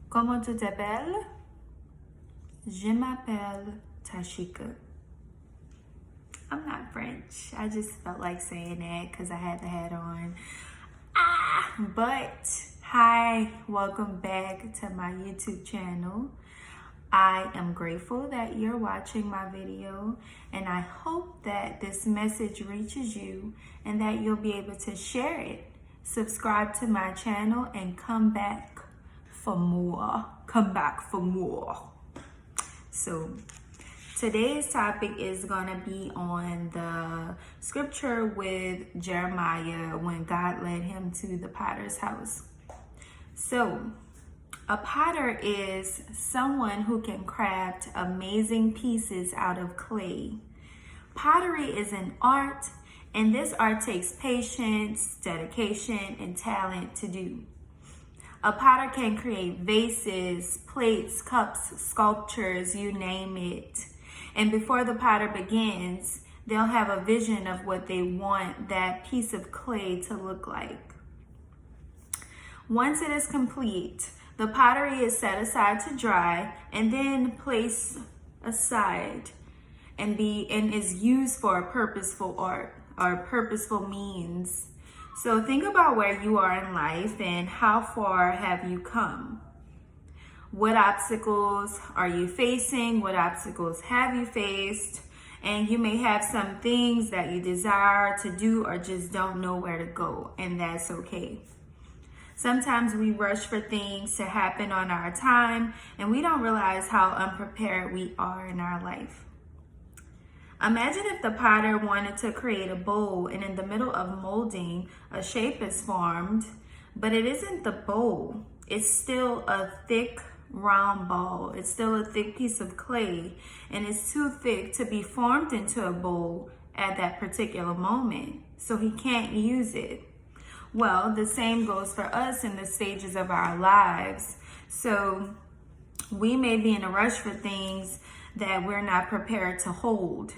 Comment tu t'appelles? Je m'appelle Tashika. I'm not French. I just felt like saying that because I had the hat on. But hi, welcome back to my YouTube channel. I am grateful that you're watching my video, and I hope that this message reaches you and that you'll be able to share it. Subscribe to my channel and come back for more. Come back for more. So today's topic is going to be on the scripture with Jeremiah when God led him to the potter's house. So a potter is someone who can craft amazing pieces out of clay. Pottery is an art, and this art takes patience, dedication, and talent to do. A potter can create vases, plates, cups, sculptures, you name it. And before the potter begins, they'll have a vision of what they want that piece of clay to look like. Once it is complete, the pottery is set aside to dry and then placed aside and is used for a purposeful art or purposeful means. So think about where you are in life and how far have you come? What obstacles are you facing? What obstacles have you faced? And you may have some things that you desire to do or just don't know where to go, and that's okay. Sometimes we rush for things to happen on our time, and we don't realize how unprepared we are in our life. Imagine if the potter wanted to create a bowl, and in the middle of molding, a shape is formed, but it isn't the bowl. It's still a thick, round ball. It's still a thick piece of clay, and it's too thick to be formed into a bowl at that particular moment, so he can't use it. Well, the same goes for us in the stages of our lives. So we may be in a rush for things that we're not prepared to hold.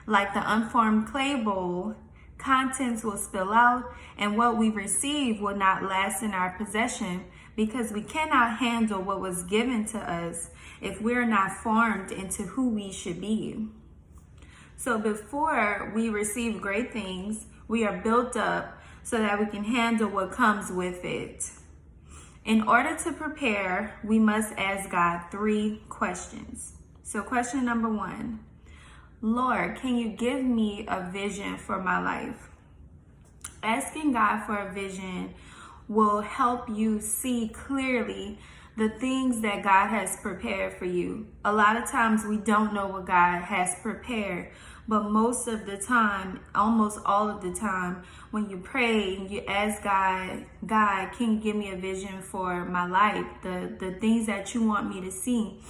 Like the unformed clay bowl, contents will spill out, and what we receive will not last in our possession because we cannot handle what was given to us if we're not formed into who we should be. So before we receive great things, we are built up so that we can handle what comes with it. In order to prepare, we must ask God 3 questions. So question number 1, Lord, can you give me a vision for my life? Asking God for a vision will help you see clearly the things that God has prepared for you. A lot of times we don't know what God has prepared, but most of the time, almost all of the time, when you pray and you ask God, can you give me a vision for my life? The things that you want me to see.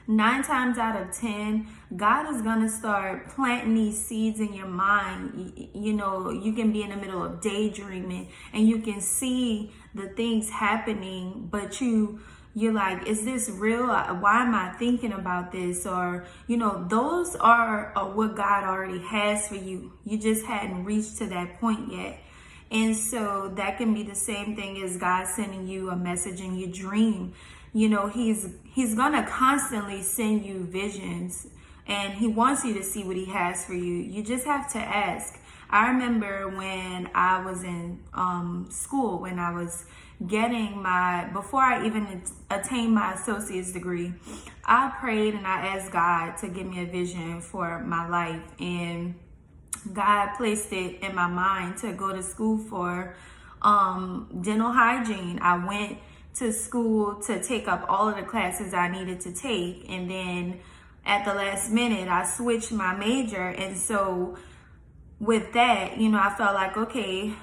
9 times out of 10, God is going to start planting these seeds in your mind. You know, you can be in the middle of daydreaming and you can see the things happening, but you're like, is this real? Why am I thinking about this? Or, you know, those are what God already has for you. You just hadn't reached to that point yet. And so that can be the same thing as God sending you a message in your dream. You know, he's going to constantly send you visions, and he wants you to see what he has for you. You just have to ask. I remember when I was in school, when I was getting before I even attained my associate's degree, I prayed and I asked God to give me a vision for my life. And God placed it in my mind to go to school for dental hygiene. I went to school to take up all of the classes I needed to take. And then at the last minute, I switched my major. And so with that, you know, I felt like, okay,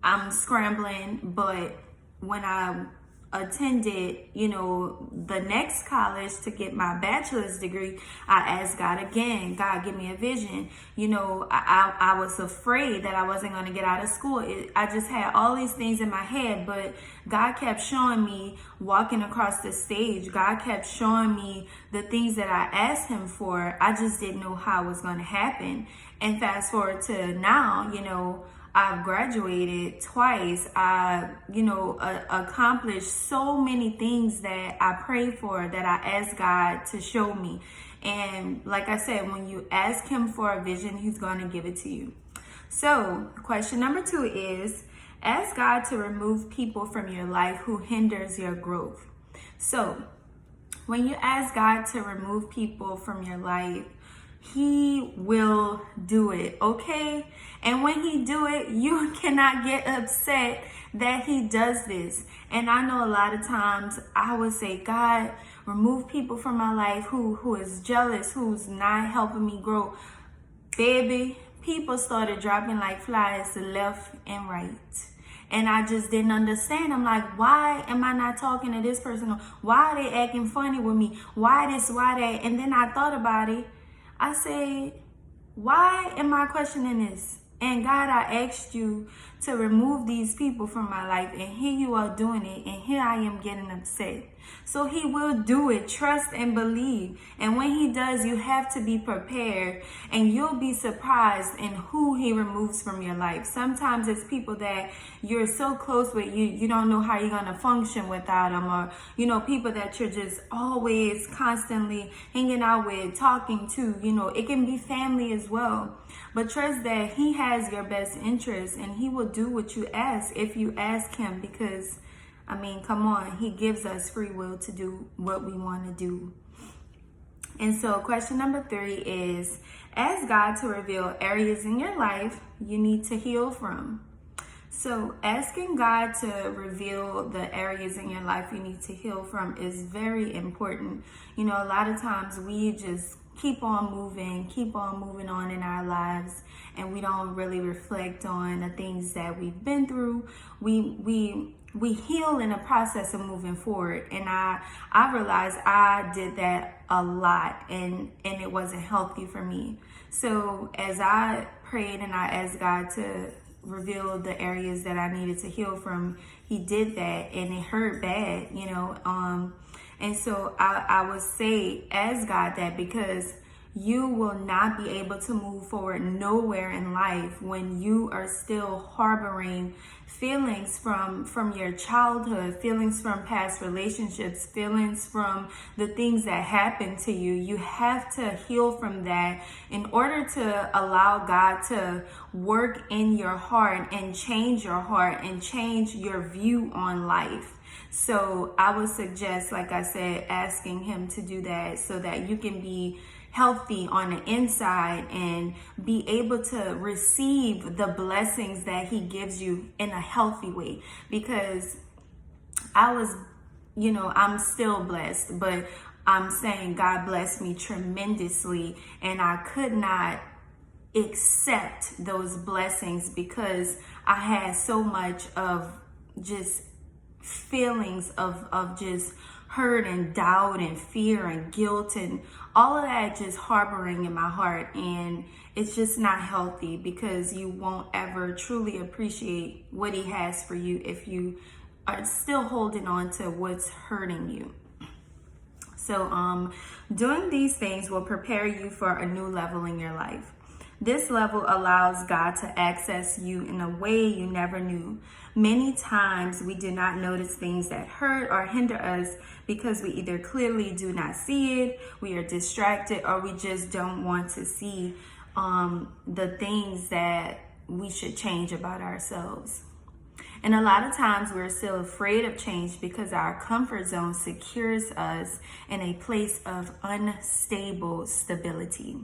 I'm scrambling. But when I attended, you know, the next college to get my bachelor's degree, I asked God again, God, give me a vision. You know, I was afraid that I wasn't going to get out of school. I just had all these things in my head, but God kept showing me walking across the stage. God kept showing me the things that I asked him for. I just didn't know how it was going to happen. And fast forward to now, you know, I've graduated twice. I, accomplished so many things that I prayed for, that I asked God to show me. And like I said, when you ask him for a vision, he's going to give it to you. So question number 2 is, ask God to remove people from your life who hinders your growth. So when you ask God to remove people from your life, he will do it, okay? And when he do it, you cannot get upset that he does this. And I know a lot of times I would say, God, remove people from my life who is jealous, who's not helping me grow. Baby, people started dropping like flies left and right. And I just didn't understand. I'm like, why am I not talking to this person? Why are they acting funny with me? Why this, why that? And then I thought about it. I say, why am I questioning this? And God, I asked you to remove these people from my life, and here you are doing it, and here I am getting upset. So he will do it. Trust and believe. And when he does, you have to be prepared, and you'll be surprised in who he removes from your life. Sometimes it's people that you're so close with, you don't know how you're going to function without them, or, people that you're just always constantly hanging out with, talking to, it can be family as well. But trust that he has your best interest, and he will do what you ask if you ask him, because come on, he gives us free will to do what we want to do. And so question number 3 is, ask God to reveal areas in your life you need to heal from. So asking God to reveal the areas in your life you need to heal from is very important. A lot of times we just keep on moving on in our lives, and we don't really reflect on the things that we've been through. We heal in the process of moving forward. And I realized I did that a lot, and it wasn't healthy for me. So as I prayed and I asked God to reveal the areas that I needed to heal from, he did that, and it hurt bad, and so I would say, ask God that, because you will not be able to move forward nowhere in life when you are still harboring feelings from your childhood, feelings from past relationships, feelings from the things that happened to you. You have to heal from that in order to allow God to work in your heart and change your view on life. So I would suggest, like I said, asking him to do that so that you can be healthy on the inside and be able to receive the blessings that he gives you in a healthy way. Because I'm still blessed, but I'm saying God blessed me tremendously, and I could not accept those blessings because I had so much of just feelings of just hurt and doubt and fear and guilt and all of that just harboring in my heart. And it's just not healthy, because you won't ever truly appreciate what he has for you if you are still holding on to what's hurting you. So doing these things will prepare you for a new level in your life. This level allows God to access you in a way you never knew. Many times we do not notice things that hurt or hinder us because we either clearly do not see it, we are distracted, or we just don't want to see the things that we should change about ourselves. And a lot of times we're still afraid of change because our comfort zone secures us in a place of unstable stability.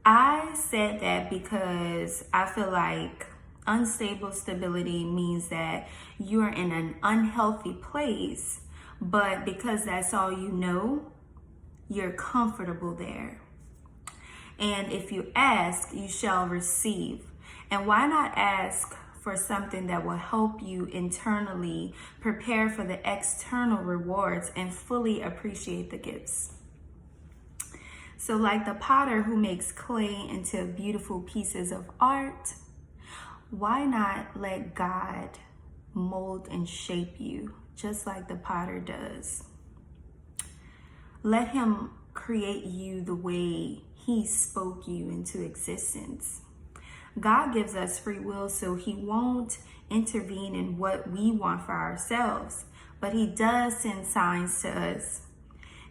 I said that because I feel like unstable stability means that you're in an unhealthy place, but because that's all you know, you're comfortable there. And if you ask, you shall receive. And why not ask for something that will help you internally prepare for the external rewards and fully appreciate the gifts? So like the potter who makes clay into beautiful pieces of art, why not let God mold and shape you just like the potter does? Let him create you the way he spoke you into existence. God gives us free will, so he won't intervene in what we want for ourselves, but he does send signs to us.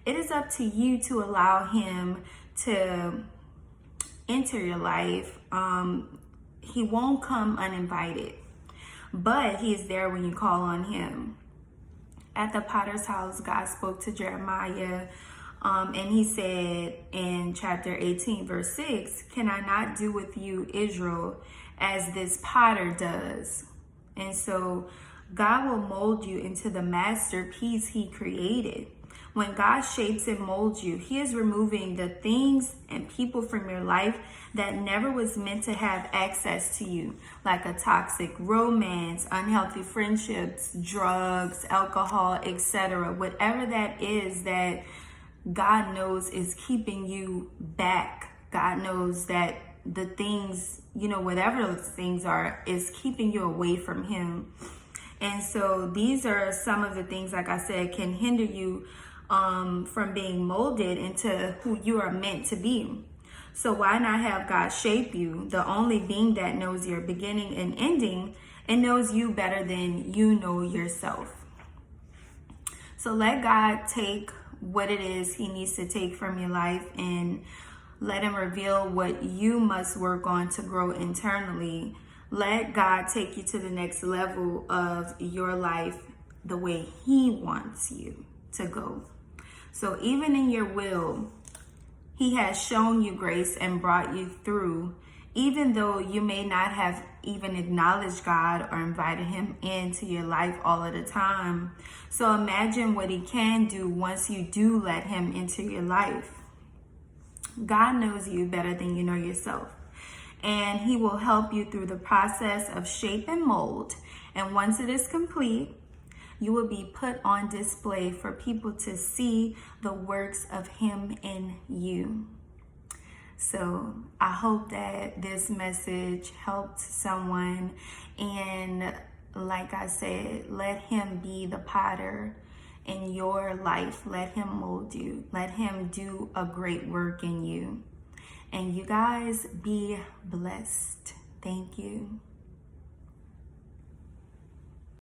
It is up to you to allow him to enter your life. He won't come uninvited, but he is there when you call on him. At the potter's house, God spoke to Jeremiah, and he said in chapter 18, verse 6, "Can I not do with you, Israel, as this potter does?" And so God will mold you into the masterpiece he created. When God shapes and molds you, he is removing the things and people from your life that never was meant to have access to you, like a toxic romance, unhealthy friendships, drugs, alcohol, etc. Whatever that is that God knows is keeping you back. God knows that the things, whatever those things are, is keeping you away from him. And so these are some of the things, like I said, can hinder you from being molded into who you are meant to be. So why not have God shape you, the only being that knows your beginning and ending and knows you better than you know yourself. So let God take what it is he needs to take from your life, and let him reveal what you must work on to grow internally. Let God take you to the next level of your life the way he wants you to go. So even in your will, he has shown you grace and brought you through, even though you may not have even acknowledged God or invited him into your life all of the time. So imagine what he can do once you do let him into your life. God knows you better than you know yourself, and he will help you through the process of shape and mold. And once it is complete, you will be put on display for people to see the works of him in you. So I hope that this message helped someone. And like I said, let him be the potter in your life. Let him mold you. Let him do a great work in you. And you guys be blessed. Thank you.